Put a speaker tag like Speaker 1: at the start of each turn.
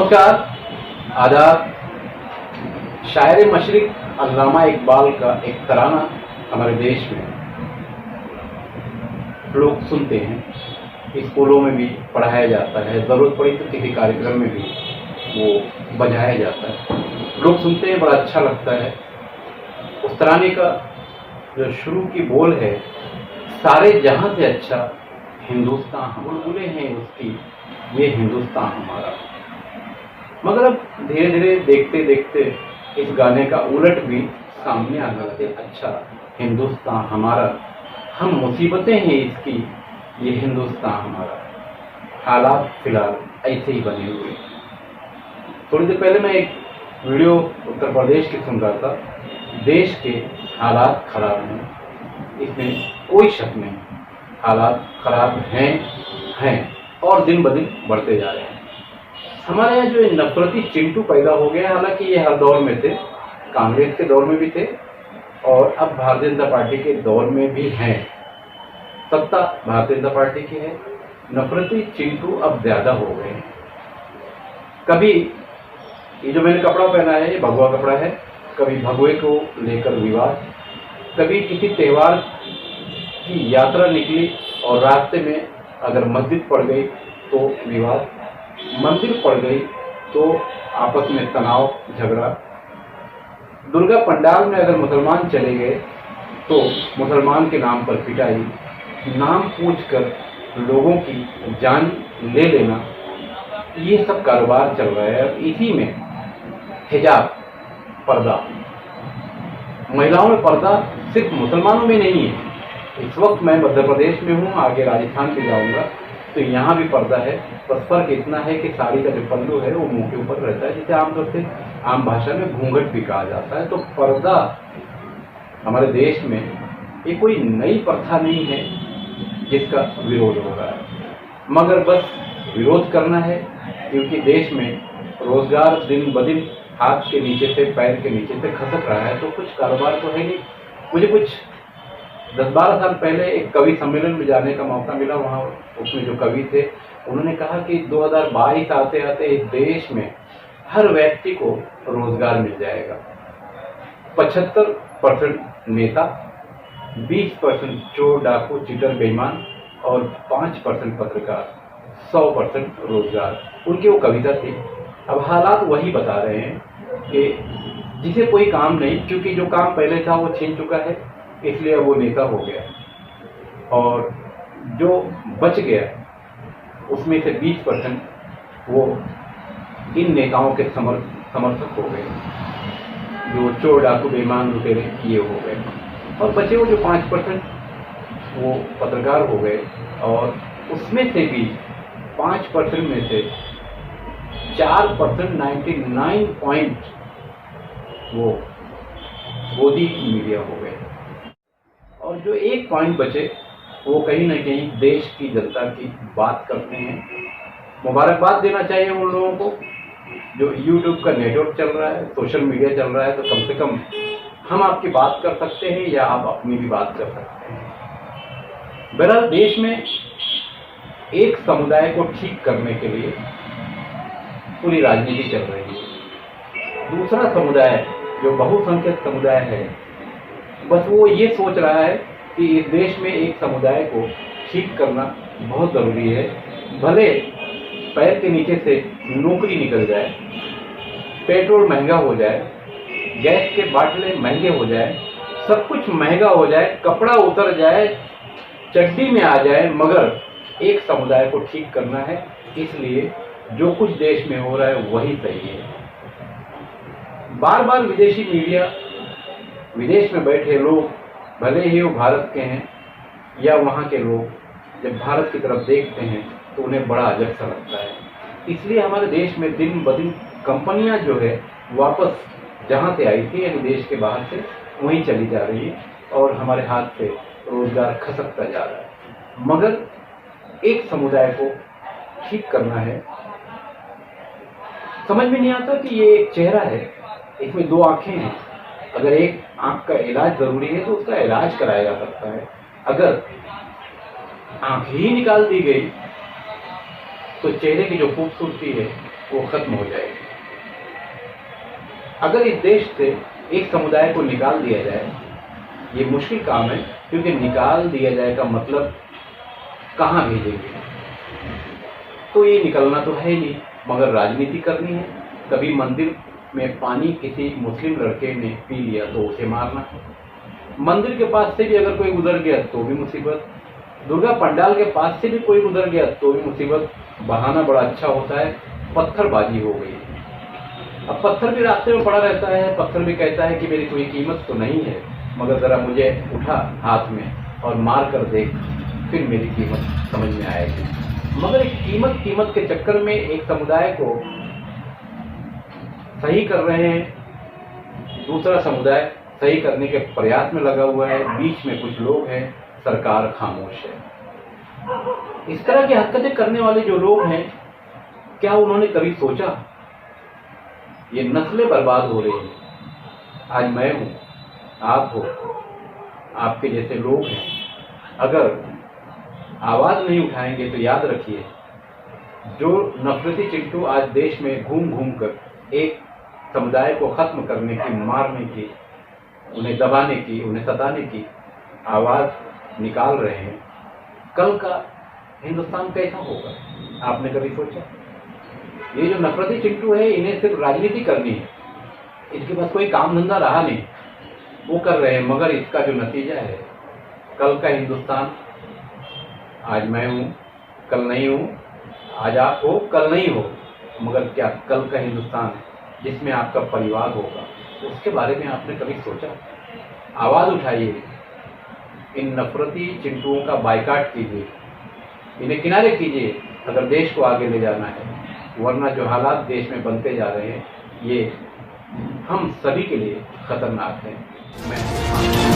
Speaker 1: नमस्कार, आदाब। शायर मशरिक अल्लामा इकबाल का एक तराना हमारे देश में लोग सुनते हैं, स्कूलों में भी पढ़ाया जाता है, ज़रूरत पड़ी तो किसी कार्यक्रम में भी वो बजाया जाता है, लोग सुनते हैं, बड़ा अच्छा लगता है। उस तराने का जो शुरू की बोल है, सारे जहां से अच्छा हिंदुस्तान, बुलबुलें हैं उसकी, ये हिंदुस्तान हमारा। मगर अब धीरे धीरे देखते देखते इस गाने का उलट भी सामने आ गया है। अच्छा हिंदुस्तान हमारा, हम मुसीबतें हैं इसकी, ये हिंदुस्तान हमारा। हालात फिलहाल ऐसे ही बने हुए। थोड़ी देर पहले मैं एक वीडियो उत्तर प्रदेश की सुन रहा था। देश के हालात खराब हैं, इसमें कोई शक नहीं। हालात खराब हैं और दिन ब दिन बढ़ते जा रहे हैं। हमारे यहाँ जो नफरती चिंटू पैदा हो गया, हालांकि ये हर दौर में थे, कांग्रेस के दौर में भी थे और अब भारतीय जनता पार्टी के दौर में भी हैं। सत्ता भारतीय जनता पार्टी की है, नफरती चिंटू अब ज्यादा हो गए हैं। कभी ये जो मैंने कपड़ा पहना है, ये भगवा कपड़ा है, कभी भगवे को लेकर विवाद, कभी किसी त्योहार की यात्रा निकली और रास्ते में अगर मस्जिद पड़ गई तो विवाद, मंदिर पड़ गई तो आपस में तनाव झगड़ा, दुर्गा पंडाल में अगर मुसलमान चले गए तो मुसलमान के नाम पर पिटाई, नाम पूछकर लोगों की जान ले लेना, ये सब कारोबार चल रहा है। अब इसी में हिजाब, पर्दा, महिलाओं में पर्दा सिर्फ मुसलमानों में नहीं है। इस वक्त मैं मध्य प्रदेश में हूँ, आगे राजस्थान भी जाऊँगा तो यहाँ भी पर्दा है। बस फर्क इतना है कि साड़ी का जो पल्लू है वो मुंह के ऊपर रहता है, जिसे आमतौर से आम भाषा में घूंघट भी कहा जाता है। तो पर्दा हमारे देश में ये कोई नई प्रथा नहीं है जिसका विरोध हो रहा है, मगर बस विरोध करना है क्योंकि देश में रोजगार दिन ब दिन हाथ के नीचे से, पैर के नीचे से खसक रहा है। तो कुछ कारोबार तो है नहीं। मुझे कुछ 10-12 साल पहले एक कवि सम्मेलन में जाने का मौका मिला। वहाँ उसमें जो कवि थे उन्होंने कहा कि 2022 आते आते इस देश में हर व्यक्ति को रोजगार मिल जाएगा। 75% नेता, 20% चोर डाकू चीटर बेईमान और 5% पत्रकार, 100% रोजगार। उनकी वो कविता थी। अब हालात वही बता रहे हैं कि जिसे कोई काम नहीं, क्योंकि जो काम पहले था वो छीन चुका है, इसलिए वो नेता हो गया और जो बच गया उसमें से 20% वो इन नेताओं के समर्थक हो गए, जो चोर डाकू बेईमान लुटेरे ये हो गए, और बचे वो जो 5% वो पत्रकार हो गए। और उसमें से भी 5% में से 4% 99 पॉइंट वो मोदी मीडिया हो गए, और जो 1 पॉइंट बचे वो कहीं ना कहीं देश की जनता की बात करते हैं। मुबारकबाद देना चाहिए उन लोगों को जो यूट्यूब का नेटवर्क चल रहा है, सोशल मीडिया चल रहा है, तो कम से कम हम आपकी बात कर सकते हैं या आप अपनी भी बात कर सकते हैं। बहरहाल देश में एक समुदाय को ठीक करने के लिए पूरी राजनीति चल रही है। दूसरा समुदाय जो बहुसंख्यक समुदाय है, बस वो ये सोच रहा है कि इस देश में एक समुदाय को ठीक करना बहुत ज़रूरी है। भले पैर के नीचे से नौकरी निकल जाए, पेट्रोल महंगा हो जाए, गैस के बाटले महंगे हो जाए, सब कुछ महंगा हो जाए, कपड़ा उतर जाए, चड्डी में आ जाए, मगर एक समुदाय को ठीक करना है। इसलिए जो कुछ देश में हो रहा है वही सही है। बार बार विदेशी मीडिया, विदेश में बैठे लोग, भले ही वो भारत के हैं या वहाँ के लोग, जब भारत की तरफ देखते हैं तो उन्हें बड़ा अजब सा लगता है। इसलिए हमारे देश में दिन ब दिन कंपनियां जो है वापस जहाँ से आई थी, यानी देश के बाहर से, वहीं चली जा रही है और हमारे हाथ से रोजगार खसकता जा रहा है। मगर एक समुदाय को ठीक करना है। समझ में नहीं आता कि ये एक चेहरा है, इसमें 2 आंखें हैं। अगर एक आंख का इलाज जरूरी है तो उसका इलाज कराया जा सकता है। अगर आंख ही निकाल दी गई तो चेहरे की जो खूबसूरती है वो खत्म हो जाएगी। अगर इस देश से एक समुदाय को निकाल दिया जाए, ये मुश्किल काम है, क्योंकि निकाल दिया जाए का मतलब कहाँ भेजेंगे? तो ये निकलना तो है ही नहीं, मगर राजनीति करनी है। कभी मंदिर में पानी किसी मुस्लिम लड़के ने पी लिया तो उसे मारना, मंदिर के पास से भी अगर कोई गुजर गया तो भी मुसीबत, दुर्गा पंडाल के पास से भी कोई गुजर गया तो भी मुसीबत। बहाना बड़ा अच्छा होता है, पत्थरबाजी हो गई। अब पत्थर भी रास्ते में पड़ा रहता है, पत्थर भी कहता है कि मेरी कोई कीमत तो नहीं है, मगर ज़रा मुझे उठा हाथ में और मार कर देख, फिर मेरी कीमत समझ में आएगी। मगर एक कीमत के चक्कर में एक समुदाय को सही कर रहे हैं, दूसरा समुदाय सही करने के प्रयास में लगा हुआ है, बीच में कुछ लोग हैं, सरकार खामोश है। इस तरह की हरकतें करने वाले जो लोग हैं, क्या उन्होंने कभी सोचा ये नस्लें बर्बाद हो रही हैं? आज मैं हूं, आप हो, आपके जैसे लोग हैं, अगर आवाज नहीं उठाएंगे तो याद रखिए, जो नफरती चिंटू आज देश में घूम घूम कर एक समुदाय को खत्म करने की, मारने की, उन्हें दबाने की, उन्हें सताने की आवाज निकाल रहे हैं, कल का हिंदुस्तान कैसा होगा? आपने कभी सोचा? ये जो नफरती चिंटू है, इन्हें सिर्फ राजनीति करनी है, इनके पास कोई काम धंधा रहा नहीं, वो कर रहे हैं, मगर इसका जो नतीजा है, कल का हिंदुस्तान, आज मैं हूँ कल नहीं हूँ, आज आप हो कल नहीं हो, मगर क्या कल का हिंदुस्तान जिसमें आपका परिवार होगा, उसके बारे में आपने कभी सोचा? आवाज़ उठाइए, इन नफरती चिंटुओं का बायकाट कीजिए, इन्हें किनारे कीजिए अगर देश को आगे ले जाना है, वरना जो हालात देश में बनते जा रहे हैं, ये हम सभी के लिए खतरनाक है। मैं